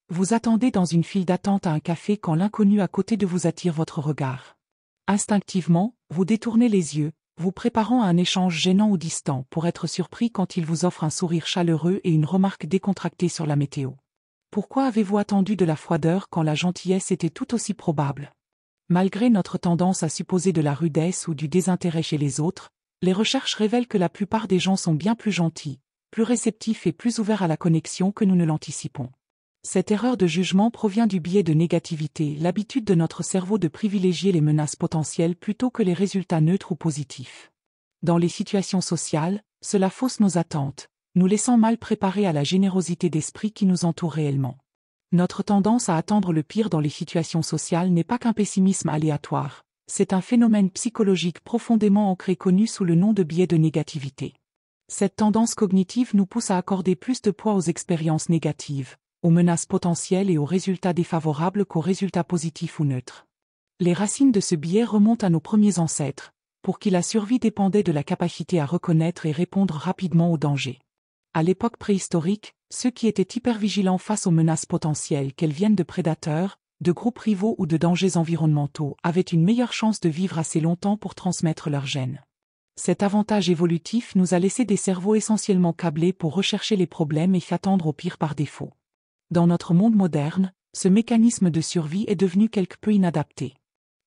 Vous attendez dans une file d'attente à un café quand l'inconnu à côté de vous attire votre regard. Instinctivement, vous détournez les yeux, vous préparant à un échange gênant ou distant pour être surpris quand il vous offre un sourire chaleureux et une remarque décontractée sur la météo. Pourquoi avez-vous attendu de la froideur quand la gentillesse était tout aussi probable? Malgré notre tendance à supposer de la rudesse ou du désintérêt chez les autres, les recherches révèlent que la plupart des gens sont bien plus gentils, plus réceptifs et plus ouverts à la connexion que nous ne l'anticipons. Cette erreur de jugement provient du biais de négativité, l'habitude de notre cerveau de privilégier les menaces potentielles plutôt que les résultats neutres ou positifs. Dans les situations sociales, cela fausse nos attentes, nous laissant mal préparés à la générosité d'esprit qui nous entoure réellement. Notre tendance à attendre le pire dans les situations sociales n'est pas qu'un pessimisme aléatoire, c'est un phénomène psychologique profondément ancré connu sous le nom de biais de négativité. Cette tendance cognitive nous pousse à accorder plus de poids aux expériences négatives, aux menaces potentielles et aux résultats défavorables qu'aux résultats positifs ou neutres. Les racines de ce biais remontent à nos premiers ancêtres, pour qui la survie dépendait de la capacité à reconnaître et répondre rapidement aux dangers. À l'époque préhistorique, ceux qui étaient hypervigilants face aux menaces potentielles, qu'elles viennent de prédateurs, de groupes rivaux ou de dangers environnementaux, avaient une meilleure chance de vivre assez longtemps pour transmettre leurs gènes. Cet avantage évolutif nous a laissé des cerveaux essentiellement câblés pour rechercher les problèmes et s'attendre au pire par défaut. Dans notre monde moderne, ce mécanisme de survie est devenu quelque peu inadapté.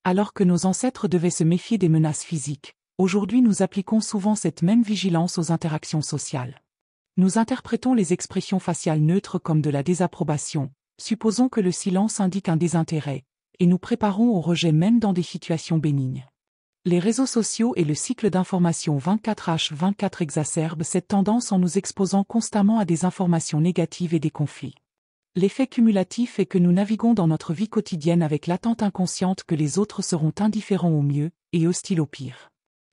Alors que nos ancêtres devaient se méfier des menaces physiques, aujourd'hui nous appliquons souvent cette même vigilance aux interactions sociales. Nous interprétons les expressions faciales neutres comme de la désapprobation, supposons que le silence indique un désintérêt, et nous préparons au rejet même dans des situations bénignes. Les réseaux sociaux et le cycle d'information 24h24 exacerbent cette tendance en nous exposant constamment à des informations négatives et des conflits. L'effet cumulatif est que nous naviguons dans notre vie quotidienne avec l'attente inconsciente que les autres seront indifférents au mieux et hostiles au pire.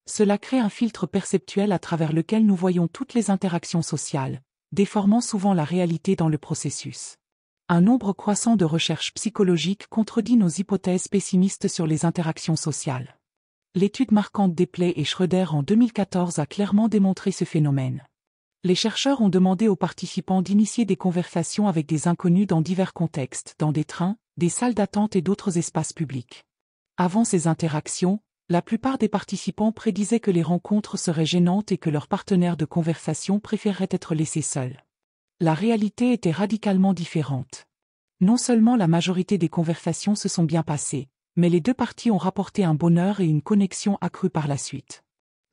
Cela crée un filtre perceptuel à travers lequel nous voyons toutes les interactions sociales, déformant souvent la réalité dans le processus. Un nombre croissant de recherches psychologiques contredit nos hypothèses pessimistes sur les interactions sociales. L'étude marquante d'Epley et Schroeder en 2014 a clairement démontré ce phénomène. Les chercheurs ont demandé aux participants d'initier des conversations avec des inconnus dans divers contextes, dans des trains, des salles d'attente et d'autres espaces publics. Avant ces interactions, la plupart des participants prédisaient que les rencontres seraient gênantes et que leurs partenaires de conversation préféreraient être laissés seuls. La réalité était radicalement différente. Non seulement la majorité des conversations se sont bien passées, mais les deux parties ont rapporté un bonheur et une connexion accrue par la suite.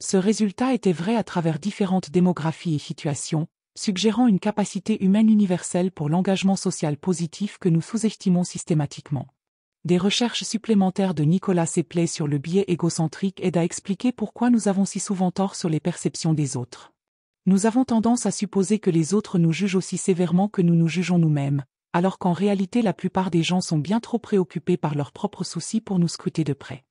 Ce résultat était vrai à travers différentes démographies et situations, suggérant une capacité humaine universelle pour l'engagement social positif que nous sous-estimons systématiquement. Des recherches supplémentaires de Nicolas Epley sur le biais égocentrique aident à expliquer pourquoi nous avons si souvent tort sur les perceptions des autres. Nous avons tendance à supposer que les autres nous jugent aussi sévèrement que nous nous jugeons nous-mêmes, alors qu'en réalité la plupart des gens sont bien trop préoccupés par leurs propres soucis pour nous scruter de près.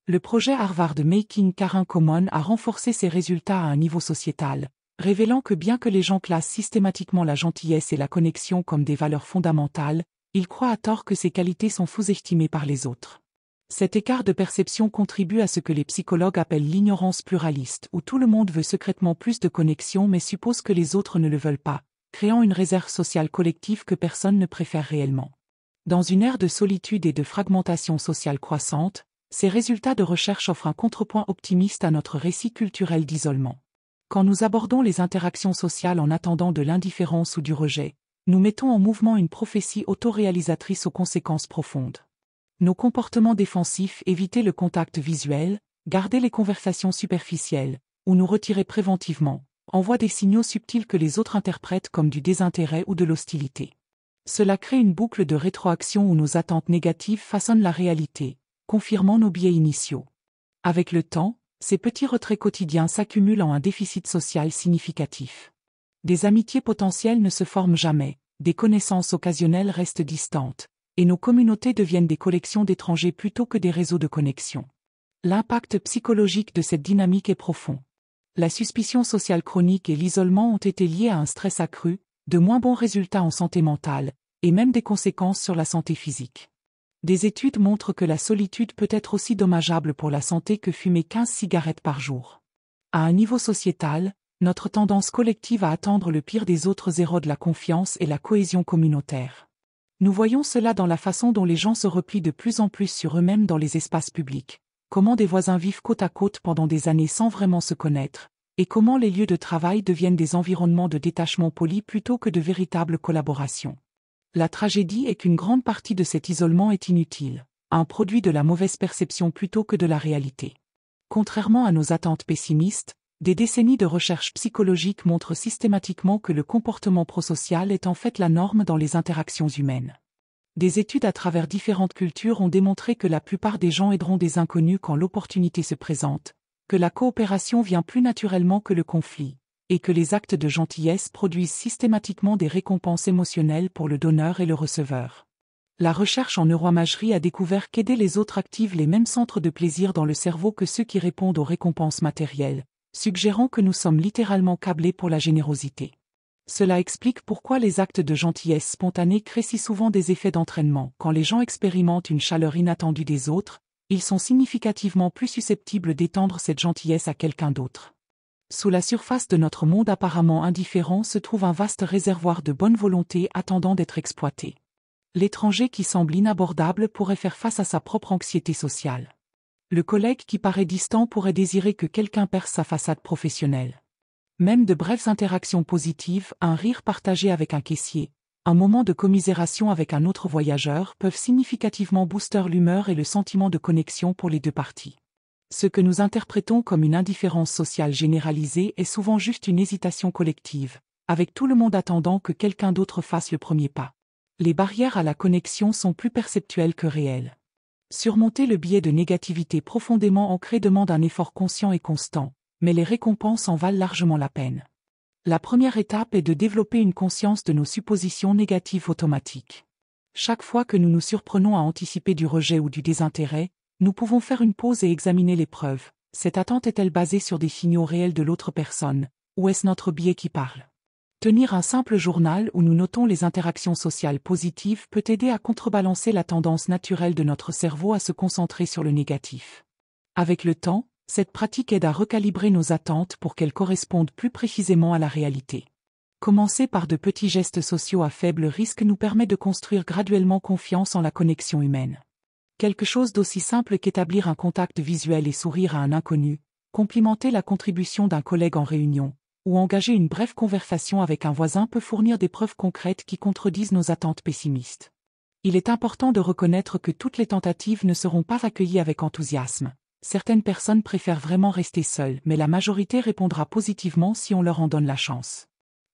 Le projet Harvard Making Caring Common a renforcé ces résultats à un niveau sociétal, révélant que bien que les gens classent systématiquement la gentillesse et la connexion comme des valeurs fondamentales, ils croient à tort que ces qualités sont sous-estimées par les autres. Cet écart de perception contribue à ce que les psychologues appellent l'ignorance pluraliste, où tout le monde veut secrètement plus de connexion mais suppose que les autres ne le veulent pas, créant une réserve sociale collective que personne ne préfère réellement. Dans une ère de solitude et de fragmentation sociale croissante, ces résultats de recherche offrent un contrepoint optimiste à notre récit culturel d'isolement. Quand nous abordons les interactions sociales en attendant de l'indifférence ou du rejet, nous mettons en mouvement une prophétie autoréalisatrice aux conséquences profondes. Nos comportements défensifs, éviter le contact visuel, garder les conversations superficielles, ou nous retirer préventivement, envoient des signaux subtils que les autres interprètent comme du désintérêt ou de l'hostilité. Cela crée une boucle de rétroaction où nos attentes négatives façonnent la réalité, confirmant nos biais initiaux. Avec le temps, ces petits retraits quotidiens s'accumulent en un déficit social significatif. Des amitiés potentielles ne se forment jamais, des connaissances occasionnelles restent distantes, et nos communautés deviennent des collections d'étrangers plutôt que des réseaux de connexion. L'impact psychologique de cette dynamique est profond. La suspicion sociale chronique et l'isolement ont été liés à un stress accru, de moins bons résultats en santé mentale, et même des conséquences sur la santé physique. Des études montrent que la solitude peut être aussi dommageable pour la santé que fumer 15 cigarettes par jour. À un niveau sociétal, notre tendance collective à attendre le pire des autres érode la confiance et la cohésion communautaire. Nous voyons cela dans la façon dont les gens se replient de plus en plus sur eux-mêmes dans les espaces publics, comment des voisins vivent côte à côte pendant des années sans vraiment se connaître, et comment les lieux de travail deviennent des environnements de détachement poli plutôt que de véritables collaborations. La tragédie est qu'une grande partie de cet isolement est inutile, un produit de la mauvaise perception plutôt que de la réalité. Contrairement à nos attentes pessimistes, des décennies de recherche psychologique montrent systématiquement que le comportement prosocial est en fait la norme dans les interactions humaines. Des études à travers différentes cultures ont démontré que la plupart des gens aideront des inconnus quand l'opportunité se présente, que la coopération vient plus naturellement que le conflit, et que les actes de gentillesse produisent systématiquement des récompenses émotionnelles pour le donneur et le receveur. La recherche en neuroimagerie a découvert qu'aider les autres active les mêmes centres de plaisir dans le cerveau que ceux qui répondent aux récompenses matérielles, suggérant que nous sommes littéralement câblés pour la générosité. Cela explique pourquoi les actes de gentillesse spontanés créent si souvent des effets d'entraînement. Quand les gens expérimentent une chaleur inattendue des autres, ils sont significativement plus susceptibles d'étendre cette gentillesse à quelqu'un d'autre. Sous la surface de notre monde apparemment indifférent se trouve un vaste réservoir de bonne volonté attendant d'être exploité. L'étranger qui semble inabordable pourrait faire face à sa propre anxiété sociale. Le collègue qui paraît distant pourrait désirer que quelqu'un perce sa façade professionnelle. Même de brèves interactions positives, un rire partagé avec un caissier, un moment de commisération avec un autre voyageur peuvent significativement booster l'humeur et le sentiment de connexion pour les deux parties. Ce que nous interprétons comme une indifférence sociale généralisée est souvent juste une hésitation collective, avec tout le monde attendant que quelqu'un d'autre fasse le premier pas. Les barrières à la connexion sont plus perceptuelles que réelles. Surmonter le biais de négativité profondément ancré demande un effort conscient et constant, mais les récompenses en valent largement la peine. La première étape est de développer une conscience de nos suppositions négatives automatiques. Chaque fois que nous nous surprenons à anticiper du rejet ou du désintérêt, nous pouvons faire une pause et examiner les preuves. Cette attente est-elle basée sur des signaux réels de l'autre personne, ou est-ce notre biais qui parle ? Tenir un simple journal où nous notons les interactions sociales positives peut aider à contrebalancer la tendance naturelle de notre cerveau à se concentrer sur le négatif. Avec le temps, cette pratique aide à recalibrer nos attentes pour qu'elles correspondent plus précisément à la réalité. Commencer par de petits gestes sociaux à faible risque nous permet de construire graduellement confiance en la connexion humaine. Quelque chose d'aussi simple qu'établir un contact visuel et sourire à un inconnu, complimenter la contribution d'un collègue en réunion, ou engager une brève conversation avec un voisin peut fournir des preuves concrètes qui contredisent nos attentes pessimistes. Il est important de reconnaître que toutes les tentatives ne seront pas accueillies avec enthousiasme. Certaines personnes préfèrent vraiment rester seules, mais la majorité répondra positivement si on leur en donne la chance.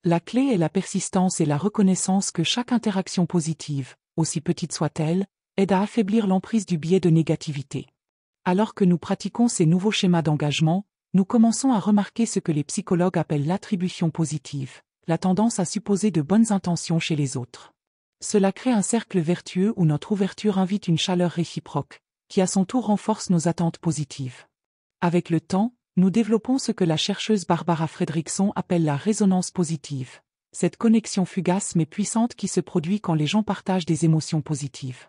La clé est la persistance et la reconnaissance que chaque interaction positive, aussi petite soit-elle, aide à affaiblir l'emprise du biais de négativité. Alors que nous pratiquons ces nouveaux schémas d'engagement, nous commençons à remarquer ce que les psychologues appellent l'attribution positive, la tendance à supposer de bonnes intentions chez les autres. Cela crée un cercle vertueux où notre ouverture invite une chaleur réciproque, qui à son tour renforce nos attentes positives. Avec le temps, nous développons ce que la chercheuse Barbara Fredrickson appelle la résonance positive, cette connexion fugace mais puissante qui se produit quand les gens partagent des émotions positives.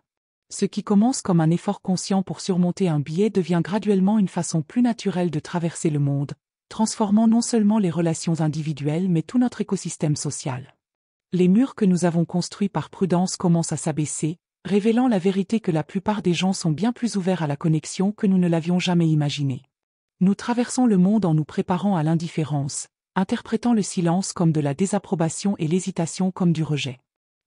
Ce qui commence comme un effort conscient pour surmonter un biais devient graduellement une façon plus naturelle de traverser le monde, transformant non seulement les relations individuelles mais tout notre écosystème social. Les murs que nous avons construits par prudence commencent à s'abaisser, révélant la vérité que la plupart des gens sont bien plus ouverts à la connexion que nous ne l'avions jamais imaginé. Nous traversons le monde en nous préparant à l'indifférence, interprétant le silence comme de la désapprobation et l'hésitation comme du rejet.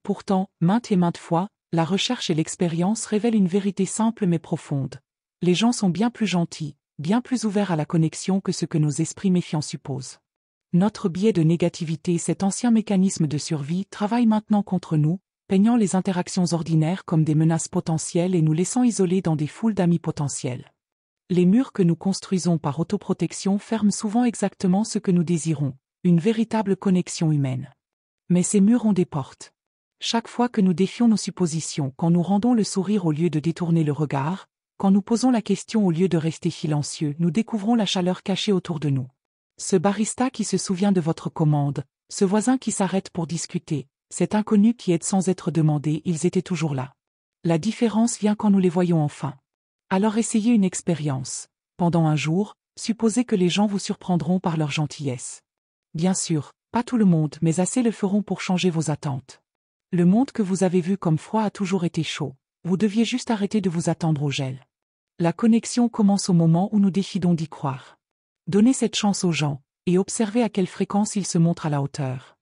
Pourtant, maintes et maintes fois, la recherche et l'expérience révèlent une vérité simple mais profonde. Les gens sont bien plus gentils, bien plus ouverts à la connexion que ce que nos esprits méfiants supposent. Notre biais de négativité, cet ancien mécanisme de survie, travaille maintenant contre nous, peignant les interactions ordinaires comme des menaces potentielles et nous laissant isolés dans des foules d'amis potentiels. Les murs que nous construisons par autoprotection ferment souvent exactement ce que nous désirons, une véritable connexion humaine. Mais ces murs ont des portes. Chaque fois que nous défions nos suppositions, quand nous rendons le sourire au lieu de détourner le regard, quand nous posons la question au lieu de rester silencieux, nous découvrons la chaleur cachée autour de nous. Ce barista qui se souvient de votre commande, ce voisin qui s'arrête pour discuter, cet inconnu qui aide sans être demandé, ils étaient toujours là. La différence vient quand nous les voyons enfin. Alors essayez une expérience. Pendant un jour, supposez que les gens vous surprendront par leur gentillesse. Bien sûr, pas tout le monde, mais assez le feront pour changer vos attentes. Le monde que vous avez vu comme froid a toujours été chaud. Vous deviez juste arrêter de vous attendre au gel. La connexion commence au moment où nous décidons d'y croire. Donnez cette chance aux gens, et observez à quelle fréquence ils se montrent à la hauteur.